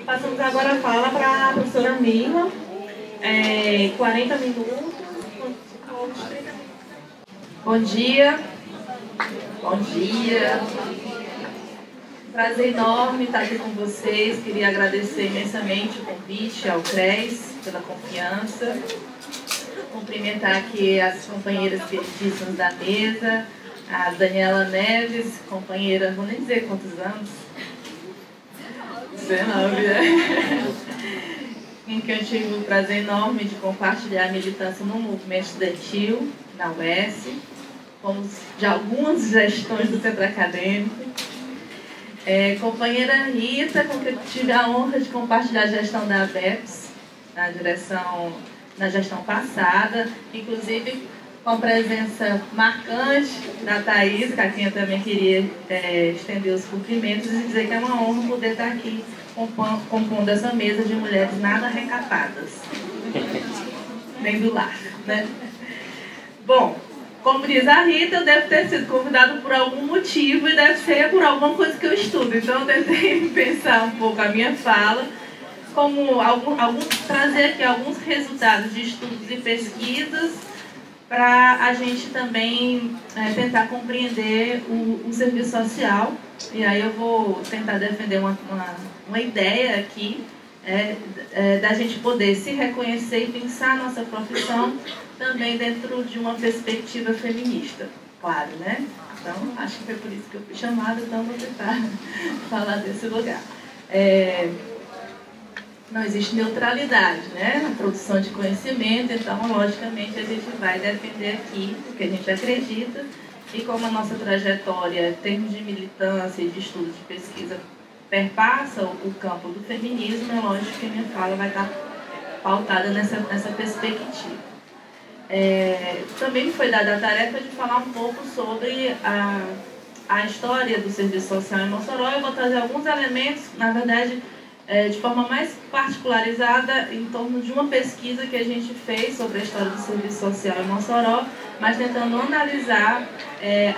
Passamos agora a fala para a professora Mirla, 40 minutos, 30 minutos. Bom dia. Bom dia. Prazer enorme estar aqui com vocês. Queria agradecer imensamente o convite ao CRES pela confiança. Cumprimentar aqui as companheiras queridíssimas da mesa, a Daniela Neves, companheira, vou nem dizer quantos anos, 19, né? Em que eu tive o prazer enorme de compartilhar a militância no movimento estudantil, na UES, fomos de algumas gestões do centro acadêmico. Companheira Rita, com quem eu tive a honra de compartilhar a gestão da ABEPS, na gestão passada, inclusive com a presença marcante da Thaís, a quem eu também queria estender os cumprimentos e dizer que é uma honra poder estar aqui compondo essa mesa de mulheres nada recatadas, nem do lar, né? Bom, como diz a Rita, eu devo ter sido convidada por algum motivo e deve ser por alguma coisa que eu estudo. Então eu tentei pensar um pouco a minha fala, como trazer aqui alguns resultados de estudos e pesquisas para a gente também tentar compreender o serviço social. E aí eu vou tentar defender uma ideia aqui da gente poder se reconhecer e pensar a nossa profissão também dentro de uma perspectiva feminista, claro, né? Então, acho que foi por isso que eu fui chamada, então vou tentar falar desse lugar. Não existe neutralidade, né, na produção de conhecimento, então, logicamente, a gente vai defender aqui o que a gente acredita, e como a nossa trajetória, em termos de militância e de estudo, de pesquisa, perpassa o campo do feminismo, é lógico que a minha fala vai estar pautada nessa perspectiva. Também me foi dada a tarefa de falar um pouco sobre a história do serviço social em Mossoró. Eu vou trazer alguns elementos, na verdade, de forma mais particularizada em torno de uma pesquisa que a gente fez sobre a história do serviço social em Mossoró, mas tentando analisar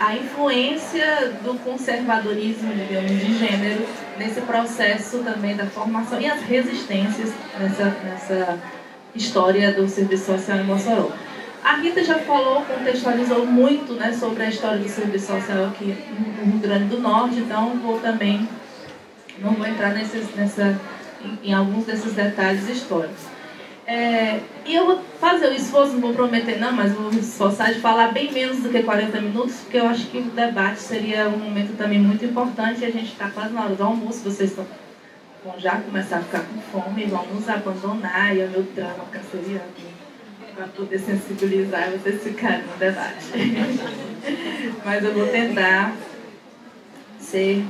a influência do conservadorismo, digamos, de gênero nesse processo também da formação e as resistências nessa história do serviço social em Mossoró. A Rita já falou, contextualizou muito, né, sobre a história do serviço social aqui no Rio Grande do Norte, então não vou entrar em alguns desses detalhes históricos. E eu vou fazer o esforço, não vou prometer não, mas vou me esforçar de falar bem menos do que 40 minutos, porque eu acho que o debate seria um momento também muito importante, e a gente está quase na hora do almoço, vocês vão já começar a ficar com fome e vão nos abandonar, e é o meu drama canceriano, para poder sensibilizar e vocês ficarem no debate. Mas eu vou tentar ser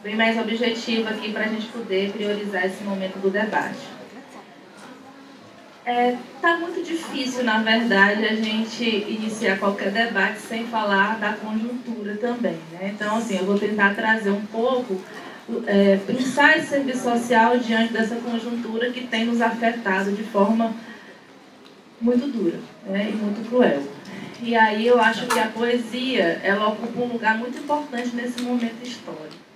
bem mais objetivo aqui para a gente poder priorizar esse momento do debate. Tá muito difícil, na verdade, a gente iniciar qualquer debate sem falar da conjuntura também, né? Então, assim, eu vou tentar trazer um pouco, pensar esse serviço social diante dessa conjuntura que tem nos afetado de forma muito dura, né, e muito cruel. E aí eu acho que a poesia, ela ocupa um lugar muito importante nesse momento histórico.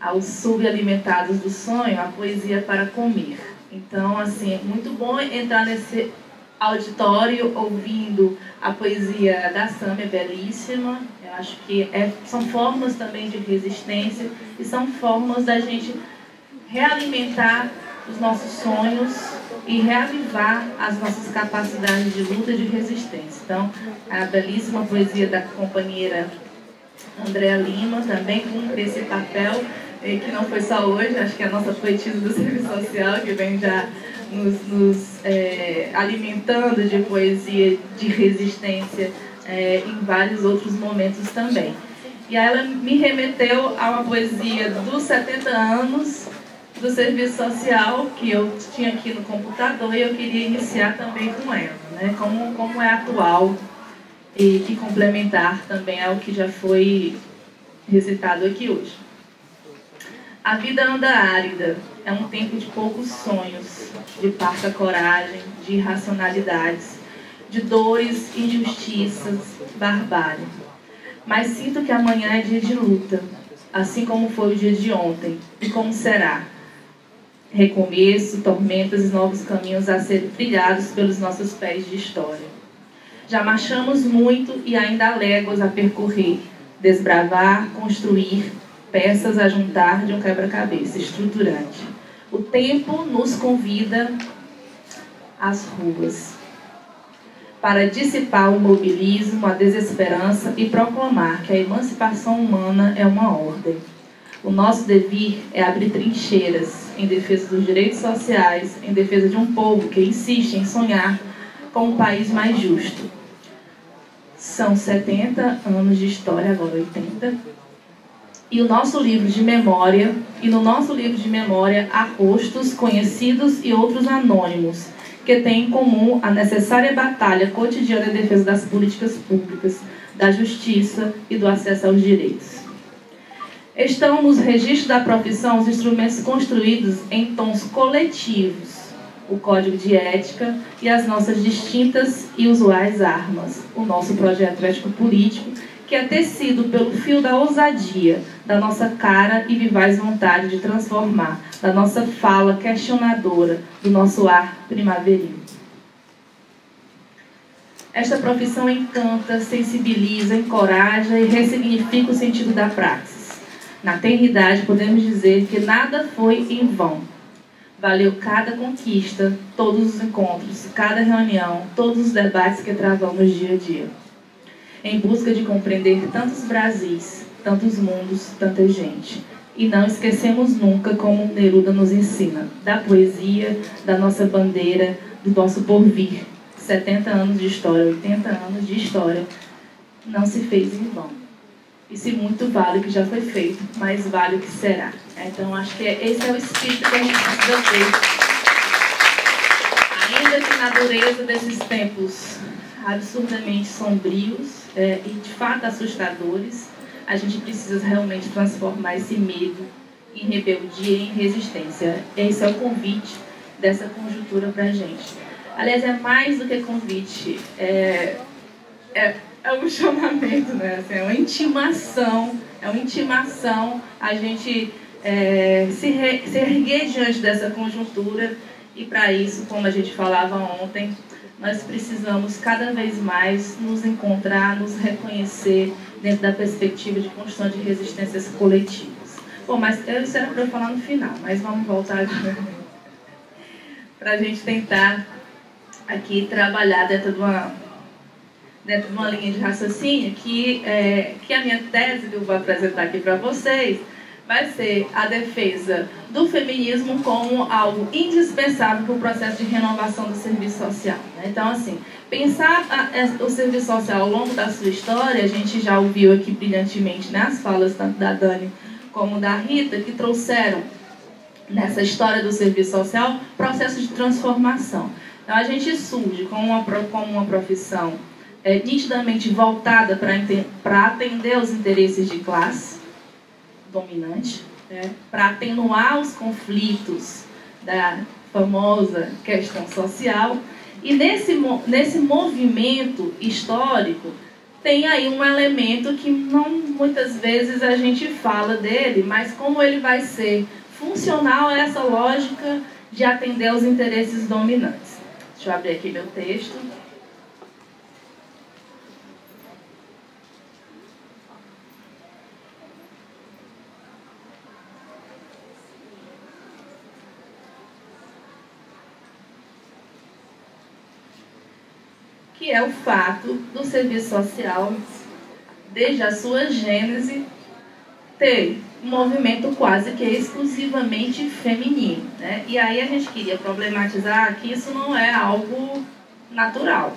Aos subalimentados do sonho, a poesia para comer. Então, assim, é muito bom entrar nesse auditório ouvindo a poesia da Sâmia, belíssima. Eu acho que são formas também de resistência e são formas da gente realimentar os nossos sonhos e reavivar as nossas capacidades de luta e de resistência. Então, a belíssima poesia da companheira Andréa Lima também cumpre esse papel, que não foi só hoje, acho que é a nossa poetisa do serviço social, que vem já nos alimentando de poesia, de resistência em vários outros momentos também. E aí ela me remeteu a uma poesia dos 70 anos do serviço social, que eu tinha aqui no computador, e eu queria iniciar também com ela, né? Como é atual e complementar também ao que já foi recitado aqui hoje. A vida anda árida, é um tempo de poucos sonhos, de parca coragem, de irracionalidades, de dores, injustiças, barbárie. Mas sinto que amanhã é dia de luta, assim como foi o dia de ontem, e como será. Recomeço, tormentas e novos caminhos a serem trilhados pelos nossos pés de história. Já marchamos muito e ainda há léguas a percorrer, desbravar, construir, peças a juntar de um quebra-cabeça estruturante. O tempo nos convida às ruas, para dissipar o imobilismo, a desesperança e proclamar que a emancipação humana é uma ordem. O nosso dever é abrir trincheiras em defesa dos direitos sociais, em defesa de um povo que insiste em sonhar com um país mais justo. São 70 anos de história, agora 80. E o nosso livro de memória, no nosso livro de memória há rostos conhecidos e outros anônimos, que têm em comum a necessária batalha cotidiana em defesa das políticas públicas, da justiça e do acesso aos direitos. Estão nos registros da profissão os instrumentos construídos em tons coletivos, o código de ética e as nossas distintas e usuais armas, o nosso projeto ético-político, que é tecido pelo fio da ousadia, da nossa cara e vivaz vontade de transformar, da nossa fala questionadora, do nosso ar primaveril. Esta profissão encanta, sensibiliza, encoraja e ressignifica o sentido da praxis. Na tenridade, podemos dizer que nada foi em vão. Valeu cada conquista, todos os encontros, cada reunião, todos os debates que travamos dia a dia. Em busca de compreender tantos Brasis, tantos mundos, tanta gente. E não esquecemos nunca, como Neruda nos ensina, da poesia, da nossa bandeira, do nosso porvir. 70 anos de história, 80 anos de história, não se fez em vão. E se muito vale o que já foi feito, mais vale o que será. Então, acho que esse é o espírito que a gente precisa ter. Ainda que na dureza desses tempos absurdamente sombrios e, de fato, assustadores, a gente precisa realmente transformar esse medo em rebeldia e em resistência. Esse é o convite dessa conjuntura para a gente. Aliás, é mais do que convite, é um chamamento, né? Assim, é uma intimação a gente se erguer diante dessa conjuntura, e para isso, como a gente falava ontem, nós precisamos cada vez mais nos encontrar, nos reconhecer dentro da perspectiva de construção de resistências coletivas. Bom, mas isso era para eu falar no final, mas vamos voltar para a gente tentar aqui trabalhar dentro de uma linha de raciocínio que a minha tese que eu vou apresentar aqui para vocês vai ser a defesa do feminismo como algo indispensável para o processo de renovação do serviço social. Então, assim, pensar o serviço social ao longo da sua história, a gente já ouviu aqui brilhantemente nas falas tanto da Dani como da Rita, que trouxeram nessa história do serviço social processo de transformação. Então, a gente surge como uma profissão nitidamente voltada para atender aos interesses de classe dominante, para atenuar os conflitos da famosa questão social. E nesse movimento histórico tem aí um elemento que não muitas vezes a gente fala dele, mas como ele vai ser funcional a essa lógica de atender aos interesses dominantes. Deixa eu abrir aqui meu texto. Que é o fato do serviço social, desde a sua gênese, ter um movimento quase que exclusivamente feminino, né? E aí a gente queria problematizar que isso não é algo natural.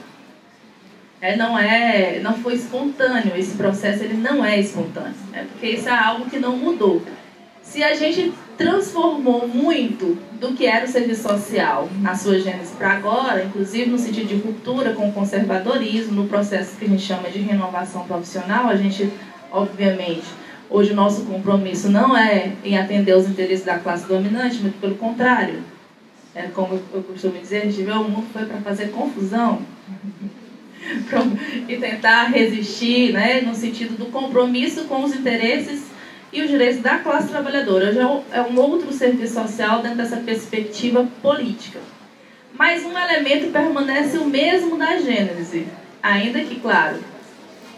Não foi espontâneo, esse processo ele não é espontâneo, porque isso é algo que não mudou. Se a gente transformou muito do que era o serviço social na sua gênese para agora, inclusive no sentido de ruptura com o conservadorismo, no processo que a gente chama de renovação profissional, a gente, obviamente, hoje o nosso compromisso não é em atender aos interesses da classe dominante, muito pelo contrário. Como eu costumo dizer, a gente vê o mundo foi para fazer confusão e tentar resistir, né, no sentido do compromisso com os interesses e os direitos da classe trabalhadora. Já é um outro serviço social dentro dessa perspectiva política. Mas um elemento permanece o mesmo da Gênese, ainda que, claro,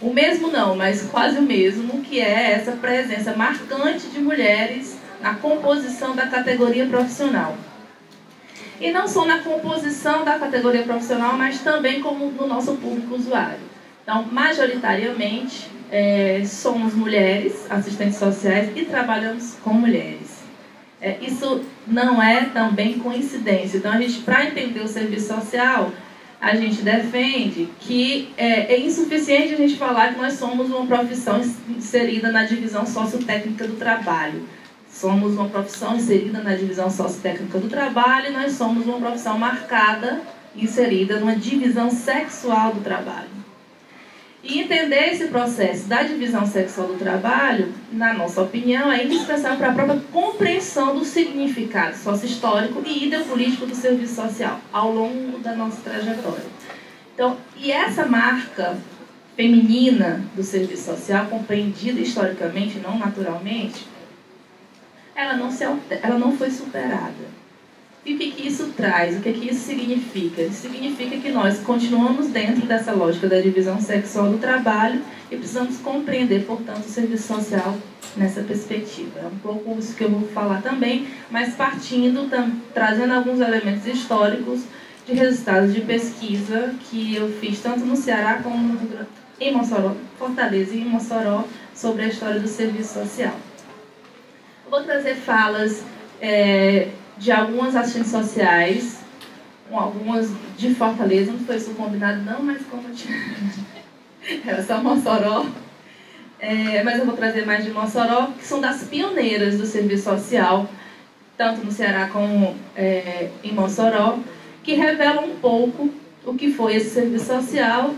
o mesmo não, mas quase o mesmo, que é essa presença marcante de mulheres na composição da categoria profissional. E não só na composição da categoria profissional, mas também como no nosso público usuário. Então, majoritariamente, somos mulheres, assistentes sociais, e trabalhamos com mulheres. Isso não é também coincidência. Então, para entender o serviço social, a gente defende que é insuficiente a gente falar que nós somos uma profissão inserida na divisão sociotécnica do trabalho. Somos uma profissão inserida na divisão sociotécnica do trabalho e nós somos uma profissão marcada, inserida numa divisão sexual do trabalho. E entender esse processo da divisão sexual do trabalho, na nossa opinião, é indispensável para a própria compreensão do significado sócio-histórico e ideopolítico do serviço social ao longo da nossa trajetória. Então, e essa marca feminina do serviço social, compreendida historicamente, não naturalmente, ela não foi superada. E o que isso traz? O que isso significa? Isso significa que nós continuamos dentro dessa lógica da divisão sexual do trabalho e precisamos compreender, portanto, o serviço social nessa perspectiva. É um pouco isso que eu vou falar também, mas partindo, trazendo alguns elementos históricos de resultados de pesquisa que eu fiz tanto no Ceará como em Mossoró, Fortaleza e em Mossoró, sobre a história do serviço social. Eu vou trazer falas de algumas ações sociais, algumas de Fortaleza, não foi isso combinado não, mas como eu tinha... era só Mossoró, mas eu vou trazer mais de Mossoró, que são das pioneiras do serviço social, tanto no Ceará como em Mossoró, que revelam um pouco o que foi esse serviço social,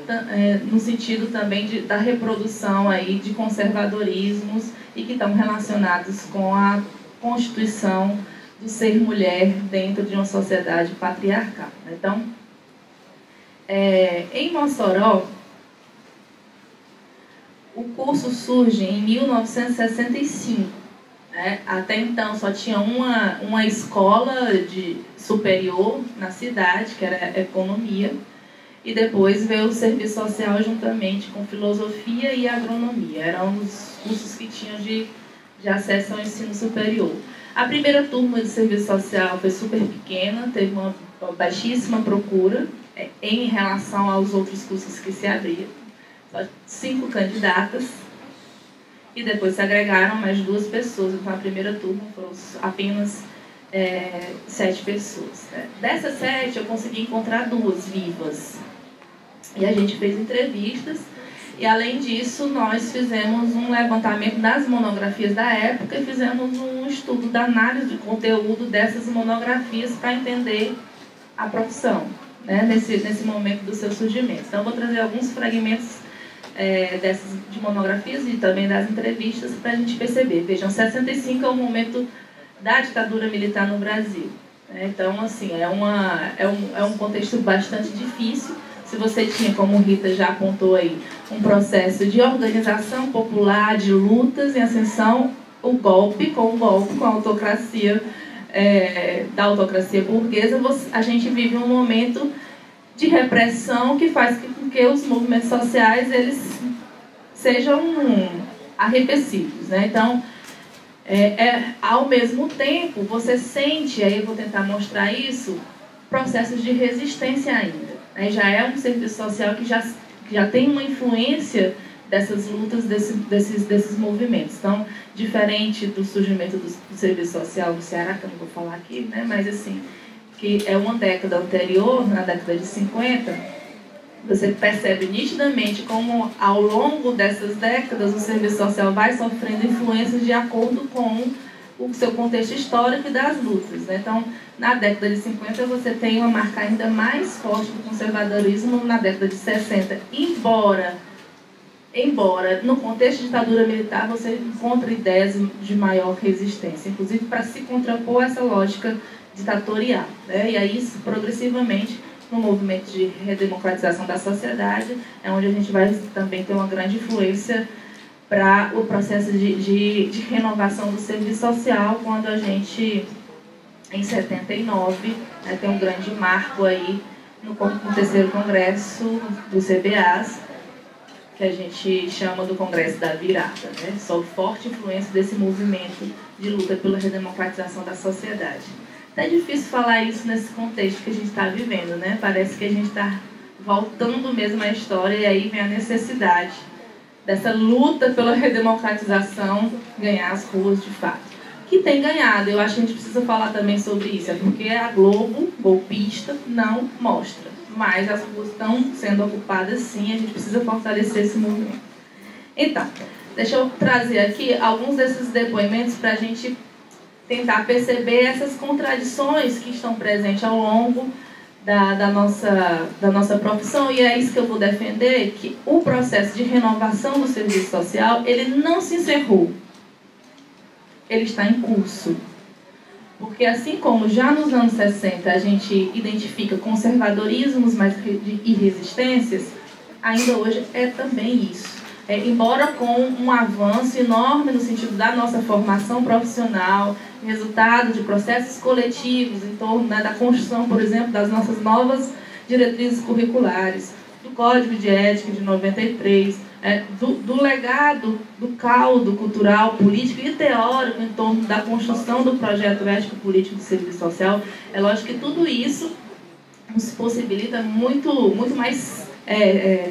no sentido também da reprodução aí de conservadorismos e que estão relacionados com a constituição do ser mulher dentro de uma sociedade patriarcal. Então, em Mossoró, o curso surge em 1965. Até então só tinha uma escola superior na cidade, que era economia, e depois veio o serviço social juntamente com filosofia e agronomia. Eram os cursos que tinham de acesso ao ensino superior. A primeira turma de serviço social foi super pequena, teve uma baixíssima procura em relação aos outros cursos que se abriam. Só 5 candidatas. E depois se agregaram mais 2 pessoas. Então, a primeira turma foram apenas 7 pessoas. Dessas 7, eu consegui encontrar 2 vivas. E a gente fez entrevistas. E, além disso, nós fizemos um levantamento das monografias da época e fizemos um estudo da análise de conteúdo dessas monografias para entender a profissão, nesse momento do seu surgimento. Então, eu vou trazer alguns fragmentos dessas de monografias e também das entrevistas para a gente perceber. Vejam, 65 é o momento da ditadura militar no Brasil. Então, assim, é um contexto bastante difícil. Se você tinha, como Rita já apontou aí, um processo de organização popular, de lutas em ascensão, com a autocracia, da autocracia burguesa, a gente vive um momento de repressão que faz com que os movimentos sociais eles sejam arrefecidos, Então, ao mesmo tempo, você sente, aí eu vou tentar mostrar isso, processos de resistência ainda. Já é um serviço social que já tem uma influência dessas lutas, desses movimentos. Então, diferente do surgimento do serviço social do Ceará, que eu não vou falar aqui, mas assim, que é uma década anterior, na década de 50, você percebe nitidamente como, ao longo dessas décadas, o serviço social vai sofrendo influências de acordo com o seu contexto histórico e das lutas. Então, na década de 50, você tem uma marca ainda mais forte do conservadorismo na década de 60, embora no contexto de ditadura militar você encontre ideias de maior resistência, inclusive para se contrapor a essa lógica ditatorial. E aí, isso, progressivamente, no movimento de redemocratização da sociedade, é onde a gente vai também ter uma grande influência para o processo de renovação do serviço social, quando a gente, em 79, né, tem um grande marco aí no 3º Congresso do CBAs, que a gente chama do Congresso da Virada, né? Sob forte influência desse movimento de luta pela redemocratização da sociedade. É difícil falar isso nesse contexto que a gente está vivendo, né? Parece que a gente está voltando mesmo à história, e aí vem a necessidade dessa luta pela redemocratização ganhar as ruas de fato. Que tem ganhado, eu acho que a gente precisa falar também sobre isso, é porque a Globo, golpista, não mostra. Mas as ruas estão sendo ocupadas sim, a gente precisa fortalecer esse movimento. Então, deixa eu trazer aqui alguns desses depoimentos para a gente tentar perceber essas contradições que estão presentes ao longo da nossa profissão, e é isso que eu vou defender, que o processo de renovação do serviço social, ele não se encerrou, ele está em curso. Porque assim como já nos anos 60 a gente identifica conservadorismos e resistências, ainda hoje é também isso. Embora com um avanço enorme no sentido da nossa formação profissional, resultado de processos coletivos em torno, né, da construção, por exemplo, das nossas novas diretrizes curriculares, do Código de Ética de 93, do legado, do caldo cultural, político e teórico em torno da construção do projeto ético-político do serviço social. É lógico que tudo isso nos possibilita muito mais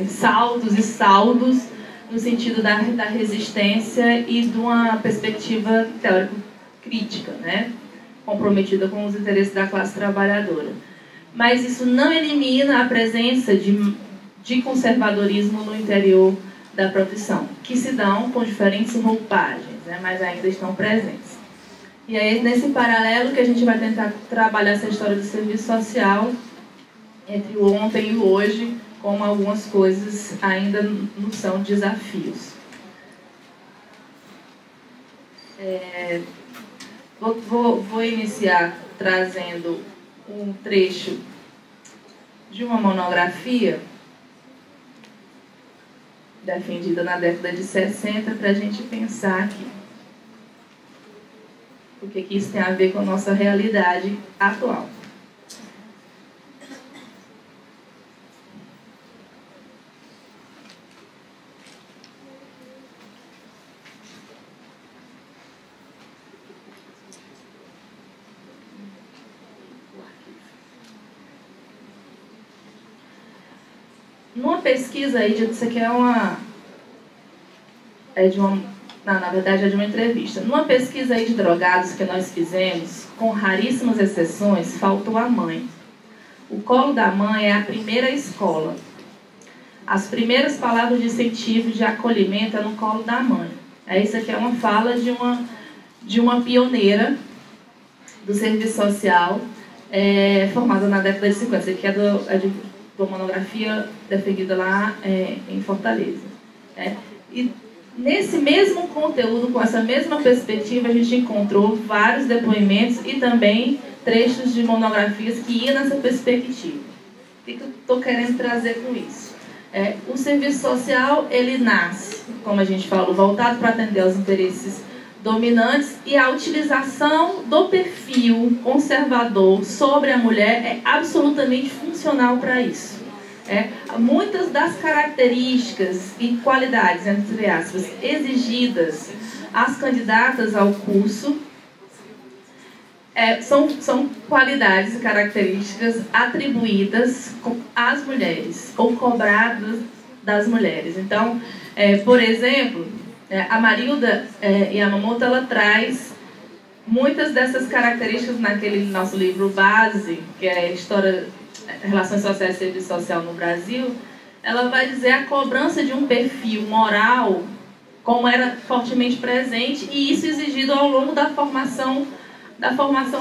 saltos e saldos no sentido da resistência e de uma perspectiva teórico-crítica, né? Comprometida com os interesses da classe trabalhadora. Mas isso não elimina a presença de conservadorismo no interior da profissão, que se dão com diferentes roupagens, né? Mas ainda estão presentes. E é nesse paralelo que a gente vai tentar trabalhar essa história do serviço social entre o ontem e o hoje, como algumas coisas ainda não são desafios. Vou iniciar trazendo um trecho de uma monografia defendida na década de 60 para a gente pensar aqui o que isso tem a ver com a nossa realidade atual. Numa pesquisa aí, isso aqui na verdade é de uma entrevista. Numa pesquisa aí de drogados que nós fizemos, com raríssimas exceções, faltou a mãe. O colo da mãe é a primeira escola. As primeiras palavras de incentivo, de acolhimento é no colo da mãe. Isso aqui é uma fala de uma pioneira do serviço social, formada na década de 50. Isso aqui é de uma monografia defendida lá em Fortaleza. E nesse mesmo conteúdo, com essa mesma perspectiva, a gente encontrou vários depoimentos e também trechos de monografias que iam nessa perspectiva. O que eu estou querendo trazer com isso? O serviço social, ele nasce, como a gente falou, voltado para atender aos interesses dominantes, e a utilização do perfil conservador sobre a mulher é absolutamente funcional para isso. Muitas das características e qualidades, entre aspas, exigidas às candidatas ao curso são qualidades e características atribuídas às mulheres ou cobradas das mulheres. Então, por exemplo, a Marilda Yamamoto, ela traz muitas dessas características naquele nosso livro base, que é História, Relações Sociais e Serviço Social no Brasil. Ela vai dizer a cobrança de um perfil moral, como era fortemente presente, e isso exigido ao longo da formação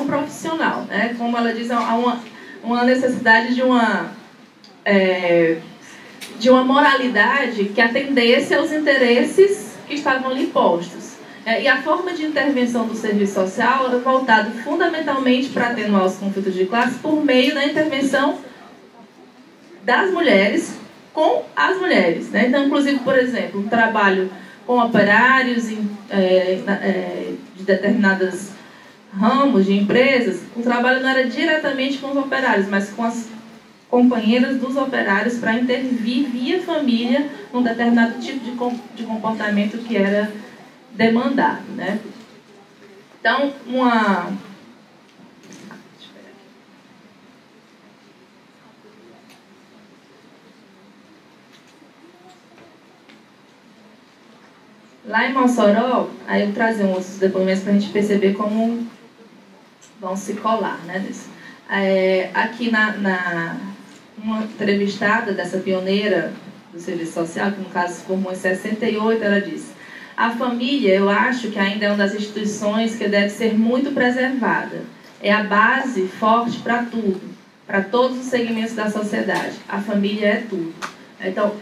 profissional, né? Como ela diz, há uma necessidade de uma moralidade que atendesse aos interesses que estavam ali postos. E a forma de intervenção do serviço social era voltado fundamentalmente para atenuar os conflitos de classe por meio da intervenção das mulheres com as mulheres, né? Então, inclusive, por exemplo, um trabalho com operários de determinados ramos de empresas, o trabalho não era diretamente com os operários, mas com as companheiras dos operários para intervir via família num determinado tipo de comportamento que era demandado, né? Então, lá em Mossoró, aí eu vou trazer uns depoimentos para a gente perceber como vão se colar, né? Aqui uma entrevistada dessa pioneira do serviço social, que no caso se formou em 68, ela disse: a família, eu acho que ainda é uma das instituições que deve ser muito preservada. É a base forte para tudo, para todos os segmentos da sociedade. A família é tudo. Então,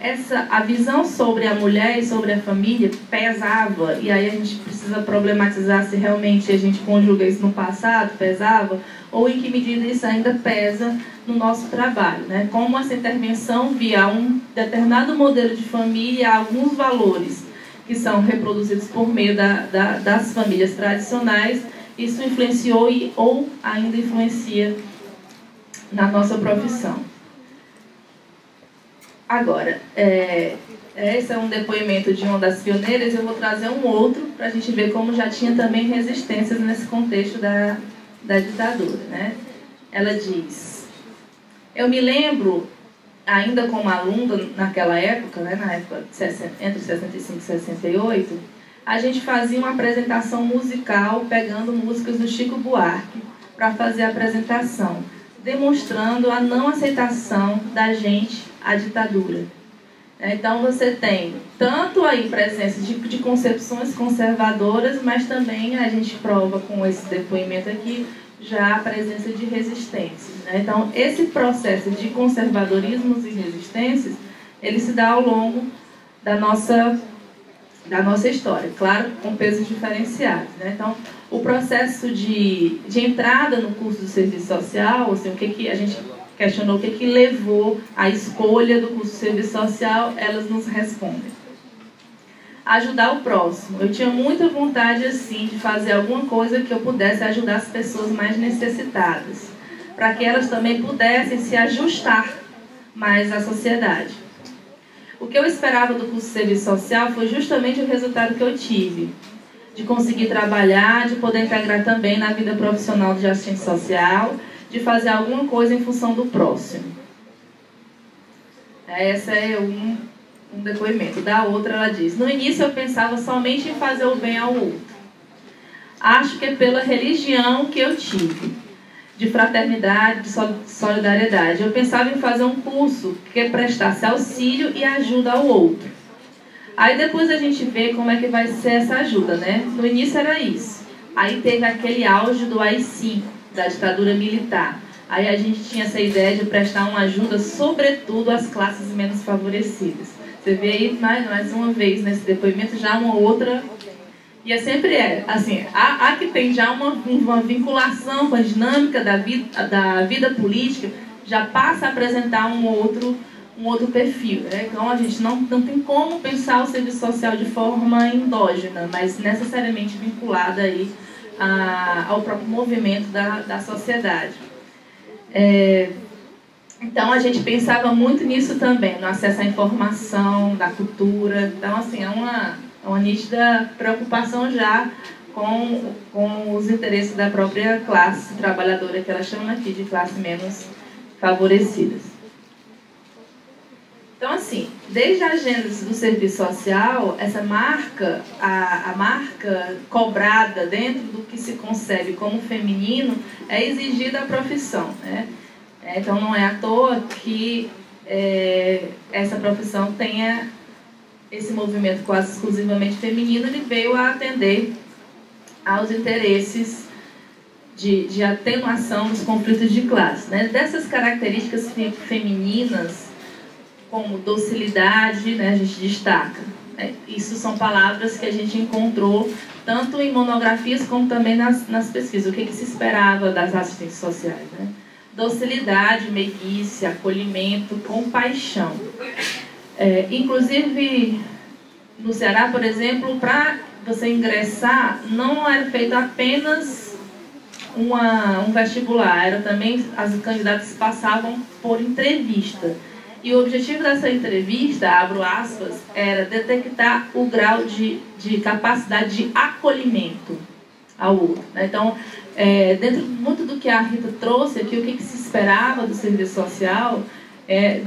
a visão sobre a mulher e sobre a família pesava, e aí a gente precisa problematizar se realmente a gente conjuga isso no passado, pesava, ou em que medida isso ainda pesa no nosso trabalho, né? Como essa intervenção via um determinado modelo de família, alguns valores que são reproduzidos por meio das famílias tradicionais, isso influenciou ou ainda influencia na nossa profissão. Agora, esse é um depoimento de uma das pioneiras, eu vou trazer um outro para a gente ver como já tinha também resistências nesse contexto da ditadura, né? Ela diz: eu me lembro, ainda como aluna naquela época, né, na época entre 65 e 68, a gente fazia uma apresentação musical pegando músicas do Chico Buarque para fazer a apresentação, demonstrando a não aceitação da gente à ditadura. Então você tem tanto aí presença de concepções conservadoras, mas também a gente prova com esse depoimento aqui já a presença de resistências, né? Então esse processo de conservadorismos e resistências, ele se dá ao longo da nossa história, claro, com pesos diferenciados, né? Então o processo de entrada no curso de serviço social, assim, o que a gente questionou, o que levou à escolha do curso de serviço social, elas nos respondem: ajudar o próximo. Eu tinha muita vontade, assim, de fazer alguma coisa que eu pudesse ajudar as pessoas mais necessitadas, para que elas também pudessem se ajustar mais à sociedade. O que eu esperava do curso de serviço social foi justamente o resultado que eu tive, de conseguir trabalhar, de poder integrar também na vida profissional de assistente social, de fazer alguma coisa em função do próximo. Esse é um depoimento. Da outra, ela diz: no início eu pensava somente em fazer o bem ao outro. Acho que é pela religião que eu tive, de fraternidade, de solidariedade. Eu pensava em fazer um curso que prestasse auxílio e ajuda ao outro. Aí depois a gente vê como é que vai ser essa ajuda, né? No início era isso. Aí teve aquele auge do AI-5, da ditadura militar. Aí a gente tinha essa ideia de prestar uma ajuda, sobretudo às classes menos favorecidas. Você vê aí, mais uma vez, nesse depoimento, já uma outra... E sempre assim, há que tem já uma vinculação com a dinâmica da vida política, já passa a apresentar um outro perfil, né? Então a gente não tem como pensar o serviço social de forma endógena, mas necessariamente vinculada aí ao próprio movimento da sociedade. Então a gente pensava muito nisso também, no acesso à informação, da cultura. Então assim, é uma nítida preocupação já com os interesses da própria classe trabalhadora, que ela chama aqui de classe menos favorecidas. Então, assim, desde a gênese do serviço social, essa marca, a marca cobrada dentro do que se concebe como feminino, é exigida à profissão, né? Então, não é à toa que essa profissão tenha esse movimento quase exclusivamente feminino. Ele veio a atender aos interesses de atenuação dos conflitos de classe, né? Dessas características femininas, como docilidade, né, a gente destaca. Isso são palavras que a gente encontrou tanto em monografias como também nas pesquisas. O que se esperava das assistentes sociais, né? Docilidade, meiguice, acolhimento, compaixão. Inclusive, no Ceará, por exemplo, para você ingressar, não era feito apenas um vestibular, era também, as candidatas passavam por entrevista. E o objetivo dessa entrevista, abro aspas, era detectar o grau de capacidade de acolhimento ao outro. Então, dentro muito do que a Rita trouxe aqui, o que se esperava do serviço social,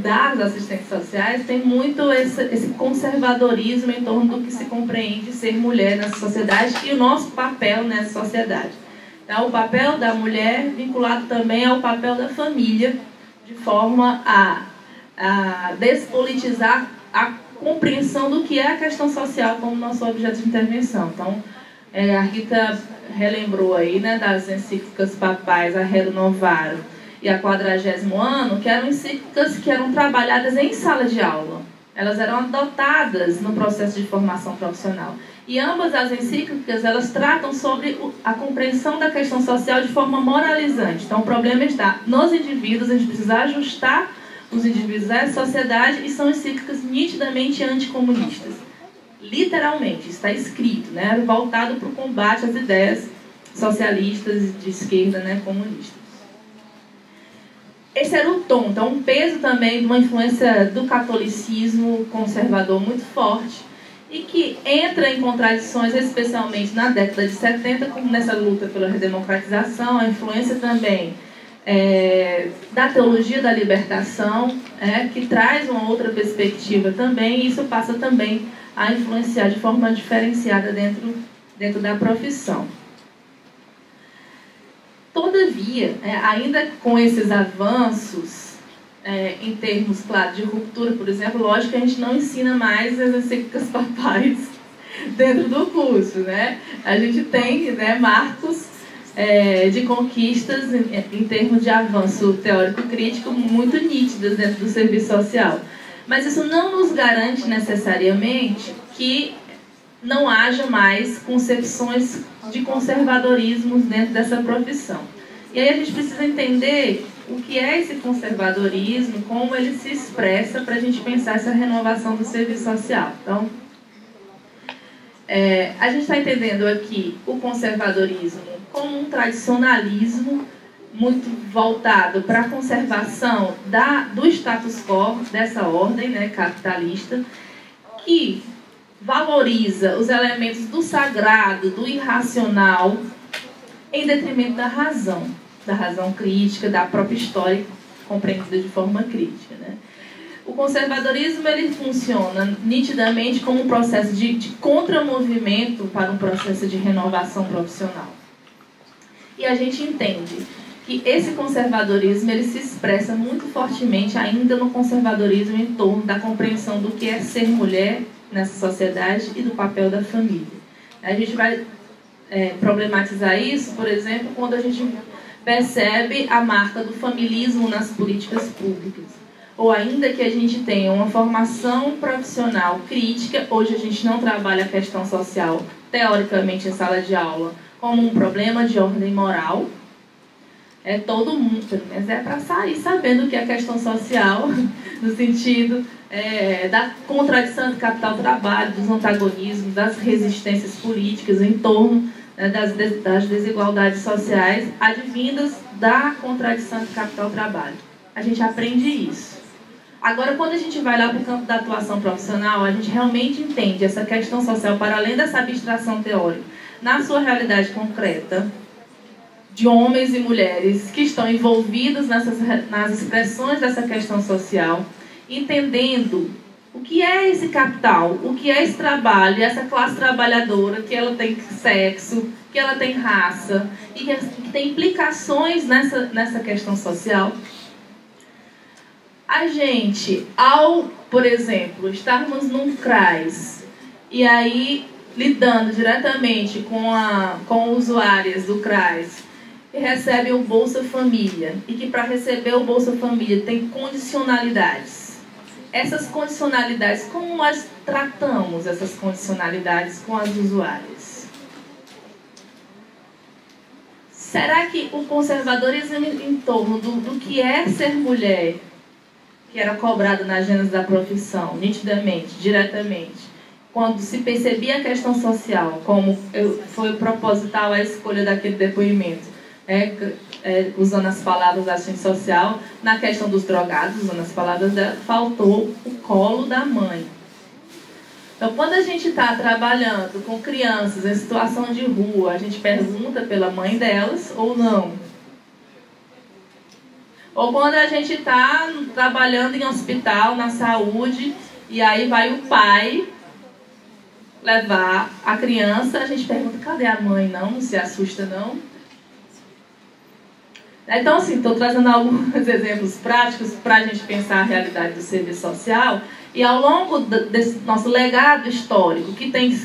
das assistentes sociais, tem muito esse conservadorismo em torno do que se compreende ser mulher nessa sociedade e o nosso papel nessa sociedade. Então, o papel da mulher vinculado também ao papel da família, de forma a despolitizar a compreensão do que é a questão social como nosso objeto de intervenção. Então, a Rita relembrou aí, né, das encíclicas papais, a Rerum Novarum e a 40º Ano, que eram encíclicas que eram trabalhadas em sala de aula. Elas eram adotadas no processo de formação profissional. E ambas as encíclicas, elas tratam sobre a compreensão da questão social de forma moralizante. Então, o problema está nos indivíduos, a gente precisa ajustar os indivíduos à sociedade, e são encíclicas nitidamente anticomunistas. Literalmente, está escrito, né, voltado para o combate às ideias socialistas de esquerda, né, comunistas. Esse era o tom, então um peso também de uma influência do catolicismo conservador muito forte e que entra em contradições, especialmente na década de 70, como nessa luta pela redemocratização, a influência também da teologia da libertação, que traz uma outra perspectiva também, e isso passa também a influenciar de forma diferenciada dentro da profissão. Todavia, ainda com esses avanços, em termos, claro, de ruptura, por exemplo, lógico que a gente não ensina mais as encíclicas papais dentro do curso, né? A gente tem, né, marcos de conquistas em termos de avanço teórico-crítico muito nítidas dentro do serviço social. Mas isso não nos garante necessariamente que não haja mais concepções de conservadorismo dentro dessa profissão. E aí a gente precisa entender o que é esse conservadorismo, como ele se expressa para a gente pensar essa renovação do serviço social. Então, a gente está entendendo aqui o conservadorismo como um tradicionalismo muito voltado para a conservação do status quo, dessa ordem, né, capitalista, que valoriza os elementos do sagrado, do irracional, em detrimento da razão crítica, da própria história compreendida de forma crítica, né? O conservadorismo, ele funciona nitidamente como um processo de contramovimento para um processo de renovação profissional. E a gente entende que esse conservadorismo, ele se expressa muito fortemente ainda no conservadorismo em torno da compreensão do que é ser mulher nessa sociedade e do papel da família. A gente vai problematizar isso, por exemplo, quando a gente percebe a marca do familismo nas políticas públicas. Ou ainda que a gente tenha uma formação profissional crítica, hoje a gente não trabalha a questão social, teoricamente, em sala de aula, como um problema de ordem moral. Todo mundo, pelo menos para sair sabendo o que é a questão social, no sentido da contradição do capital-trabalho, dos antagonismos, das resistências políticas em torno, né, das desigualdades sociais advindas da contradição do capital-trabalho. A gente aprende isso. Agora, quando a gente vai lá para o campo da atuação profissional, a gente realmente entende essa questão social para além dessa abstração teórica, na sua realidade concreta, de homens e mulheres que estão envolvidos nas expressões dessa questão social, entendendo o que é esse capital, o que é esse trabalho, essa classe trabalhadora, que ela tem sexo, que ela tem raça, e que tem implicações nessa questão social. A gente, ao, por exemplo, estarmos num CRAS, e aí lidando diretamente com usuárias do CRAS, que recebem o Bolsa Família, e que para receber o Bolsa Família tem condicionalidades. Essas condicionalidades, como nós tratamos essas condicionalidades com as usuárias? Será que o conservadorismo em torno do que é ser mulher, que era cobrado na agenda da profissão, nitidamente, diretamente, quando se percebia a questão social, como foi proposital a escolha daquele depoimento, usando as palavras da assistente social, na questão dos drogados, usando as palavras dela, faltou o colo da mãe. Então, quando a gente está trabalhando com crianças em situação de rua, a gente pergunta pela mãe delas ou não? Ou quando a gente está trabalhando em hospital, na saúde, e aí vai o pai levar a criança, a gente pergunta, cadê a mãe? Não se assusta, não. Então, assim, estou trazendo alguns exemplos práticos para a gente pensar a realidade do serviço social. E ao longo desse nosso legado histórico, que tem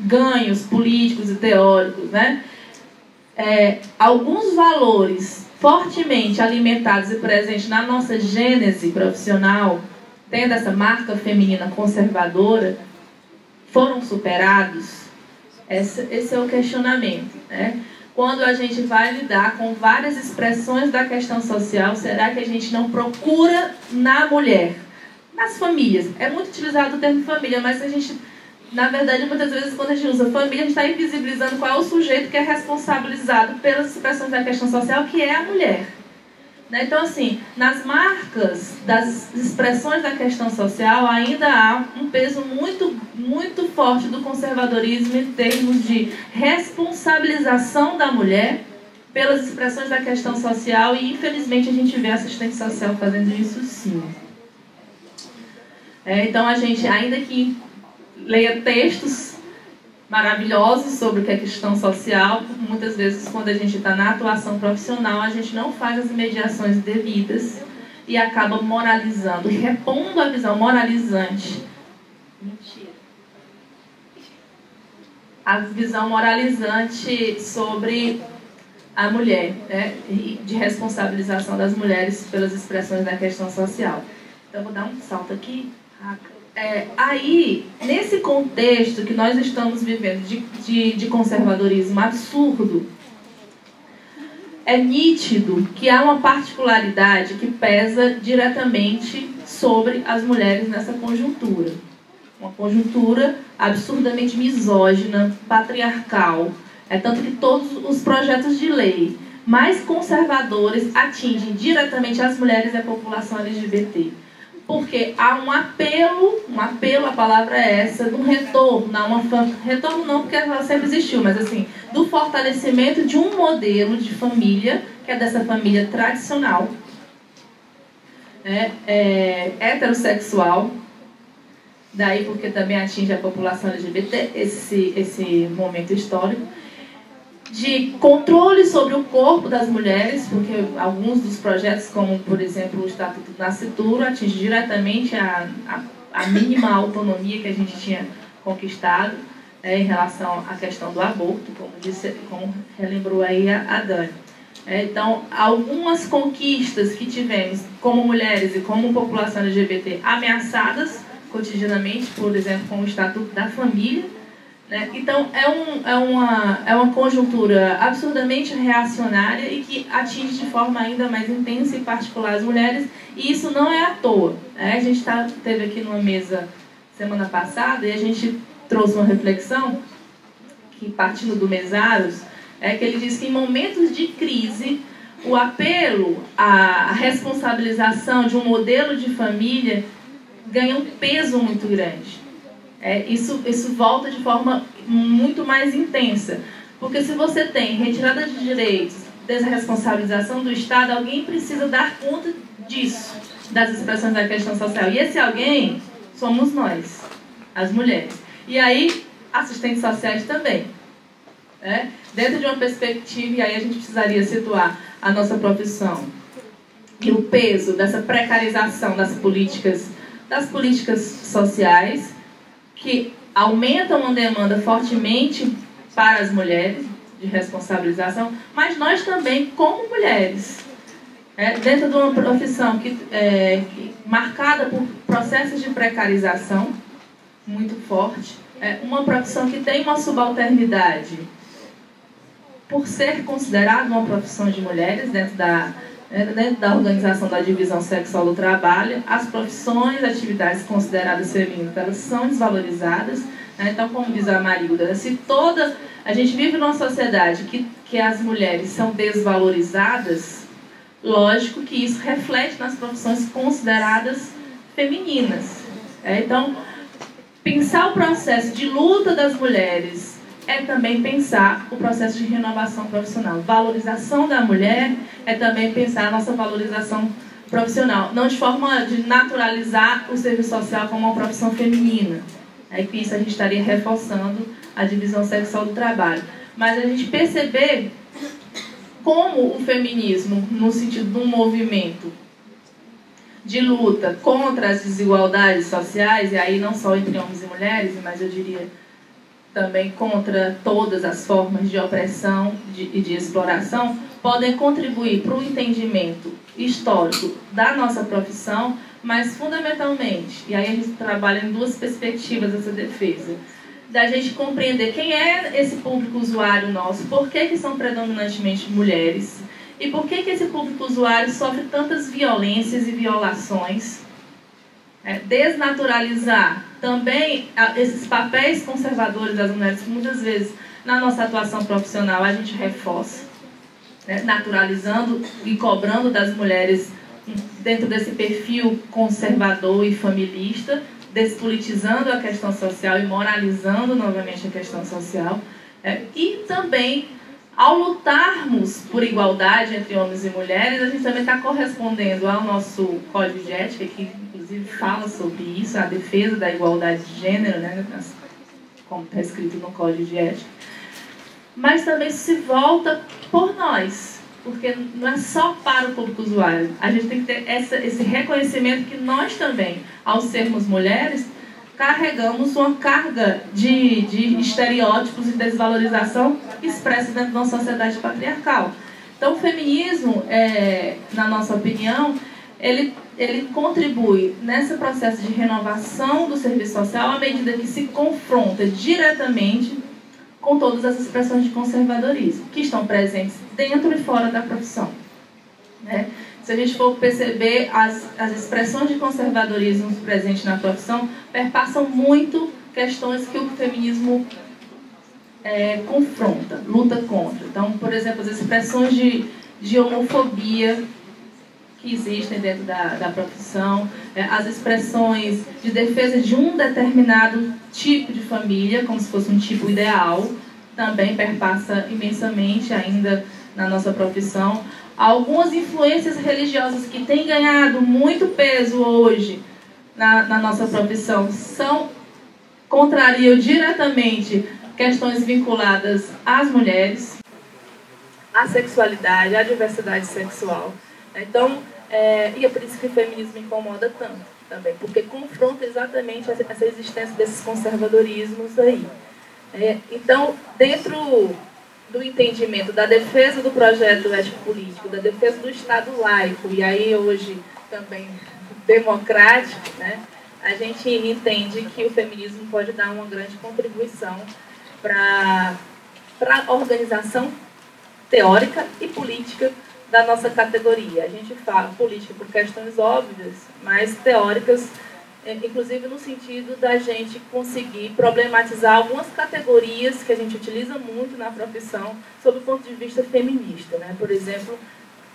ganhos políticos e teóricos, né? Alguns valores fortemente alimentados e presentes na nossa gênese profissional, tendo essa marca feminina conservadora, foram superados? Esse é o questionamento, né? Quando a gente vai lidar com várias expressões da questão social, será que a gente não procura na mulher, nas famílias? É muito utilizado o termo família, mas a gente, na verdade, muitas vezes quando a gente usa família, a gente está invisibilizando qual é o sujeito que é responsabilizado pelas expressões da questão social, que é a mulher. Então, assim, nas marcas das expressões da questão social, ainda há um peso muito, muito forte do conservadorismo em termos de responsabilização da mulher pelas expressões da questão social e, infelizmente, a gente vê a assistente social fazendo isso sim. Então, a gente, ainda que leia textos maravilhosos sobre o que é questão social, muitas vezes quando a gente está na atuação profissional, a gente não faz as mediações devidas e acaba moralizando, repondo a visão moralizante. Mentira. A visão moralizante sobre a mulher, né? E de responsabilização das mulheres pelas expressões da questão social. Então, vou dar um salto aqui. Aí, nesse contexto que nós estamos vivendo de conservadorismo absurdo, é nítido que há uma particularidade que pesa diretamente sobre as mulheres nessa conjuntura. Uma conjuntura absurdamente misógina, patriarcal. Tanto que todos os projetos de lei mais conservadores atingem diretamente as mulheres e a população LGBT. Porque há um apelo, a palavra é essa, de um retorno, retorno não porque ela sempre existiu, mas assim, do fortalecimento de um modelo de família, que é dessa família tradicional, heterossexual, daí porque também atinge a população LGBT, esse momento histórico, de controle sobre o corpo das mulheres, porque alguns dos projetos, como por exemplo o Estatuto do Nascituro, atinge diretamente a mínima autonomia que a gente tinha conquistado em relação à questão do aborto, como relembrou aí a Dani. Então, algumas conquistas que tivemos como mulheres e como população LGBT ameaçadas cotidianamente, por exemplo, com o Estatuto da Família. Então, é uma conjuntura absurdamente reacionária e que atinge de forma ainda mais intensa e particular as mulheres, e isso não é à toa. A gente teve aqui numa mesa semana passada e a gente trouxe uma reflexão, que partindo do Mesaros, que ele diz que em momentos de crise, o apelo à responsabilização de um modelo de família ganha um peso muito grande. Isso volta de forma muito mais intensa. Porque se você tem retirada de direitos, desresponsabilização do Estado, alguém precisa dar conta disso, das expressões da questão social. E esse alguém somos nós, as mulheres. E aí, assistentes sociais também. Dentro de uma perspectiva, e aí a gente precisaria situar a nossa profissão e o peso dessa precarização das políticas sociais, que aumentam uma demanda fortemente para as mulheres, de responsabilização, mas nós também, como mulheres, dentro de uma profissão marcada por processos de precarização muito forte, uma profissão que tem uma subalternidade, por ser considerada uma profissão de mulheres dentro dentro da organização da divisão sexual do trabalho, as profissões, atividades consideradas femininas, elas são desvalorizadas, né? Então, como diz a Marilda, se a gente vive numa sociedade que as mulheres são desvalorizadas, lógico que isso reflete nas profissões consideradas femininas. Então, pensar o processo de luta das mulheres é também pensar o processo de renovação profissional. Valorização da mulher é também pensar a nossa valorização profissional, não de forma de naturalizar o serviço social como uma profissão feminina. Que isso a gente estaria reforçando a divisão sexual do trabalho. Mas a gente perceber como o feminismo, no sentido de um movimento de luta contra as desigualdades sociais, e aí não só entre homens e mulheres, mas eu diria também contra todas as formas de opressão e de exploração, podem contribuir para o entendimento histórico da nossa profissão, mas fundamentalmente, e aí a gente trabalha em duas perspectivas dessa defesa, da gente compreender quem é esse público usuário nosso, por que são predominantemente mulheres, e por que esse público usuário sofre tantas violências e violações. Desnaturalizar também esses papéis conservadores das mulheres, que muitas vezes na nossa atuação profissional a gente reforça, naturalizando e cobrando das mulheres dentro desse perfil conservador e familista, despolitizando a questão social e moralizando novamente a questão social. E também, ao lutarmos por igualdade entre homens e mulheres, a gente também está correspondendo ao nosso Código de Ética, que inclusive fala sobre isso, a defesa da igualdade de gênero, né, como está escrito no Código de Ética. Mas também se volta por nós, porque não é só para o público usuário. A gente tem que ter esse reconhecimento que nós também, ao sermos mulheres, carregamos uma carga de estereótipos e desvalorização expressos dentro de uma sociedade patriarcal. Então, o feminismo, na nossa opinião, ele contribui nesse processo de renovação do serviço social à medida que se confronta diretamente com todas as expressões de conservadorismo que estão presentes dentro e fora da profissão. Se a gente for perceber, as expressões de conservadorismo presentes na profissão perpassam muito questões que o feminismo confronta, luta contra. Então, por exemplo, as expressões de homofobia que existem dentro da profissão, as expressões de defesa de um determinado tipo de família, como se fosse um tipo ideal, também perpassa imensamente ainda na nossa profissão. Algumas influências religiosas que têm ganhado muito peso hoje na nossa profissão contrariam diretamente questões vinculadas às mulheres, à sexualidade, à diversidade sexual. Então, e é por isso que o feminismo incomoda tanto também, porque confronta exatamente essa existência desses conservadorismos aí. Então, dentro do entendimento da defesa do projeto ético-político, da defesa do Estado laico, e aí hoje também democrático, né, a gente entende que o feminismo pode dar uma grande contribuição para a organização teórica e política da nossa categoria. A gente fala política por questões óbvias, mas teóricas, inclusive no sentido da gente conseguir problematizar algumas categorias que a gente utiliza muito na profissão sob o ponto de vista feminista, né? Por exemplo,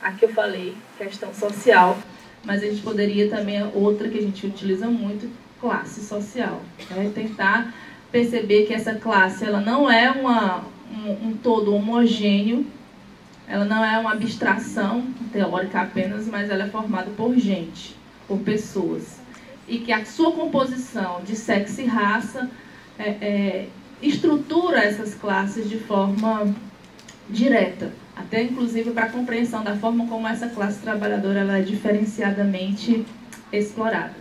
aqui eu falei questão social, mas a gente poderia também, outra que a gente utiliza muito, classe social. Tentar perceber que essa classe ela não é um todo homogêneo, ela não é uma abstração teórica apenas, mas ela é formada por gente, por pessoas. E que a sua composição de sexo e raça estrutura essas classes de forma direta, até inclusive para a compreensão da forma como essa classe trabalhadora ela é diferenciadamente explorada.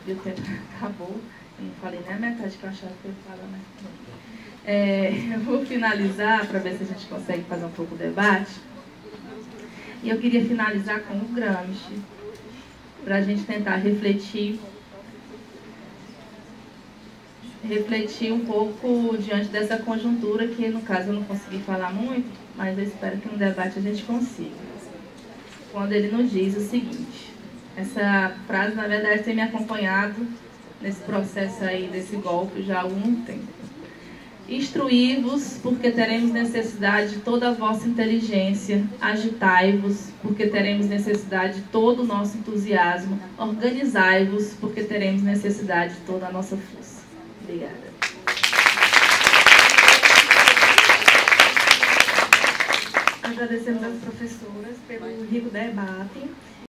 Acabou, eu não falei nem a metade que eu achava que eu ia falar, mas eu vou finalizar para ver se a gente consegue fazer um pouco de debate. E eu queria finalizar com o Gramsci, para a gente tentar refletir um pouco diante dessa conjuntura que, no caso, eu não consegui falar muito, mas eu espero que no debate a gente consiga. quando ele nos diz o seguinte. Essa frase, na verdade, tem me acompanhado nesse processo aí, desse golpe, já há algum tempo. Instruí-vos, porque teremos necessidade de toda a vossa inteligência. Agitai-vos, porque teremos necessidade de todo o nosso entusiasmo. Organizai-vos, porque teremos necessidade de toda a nossa força. Obrigada. Agradecemos às professoras pelo rico debate.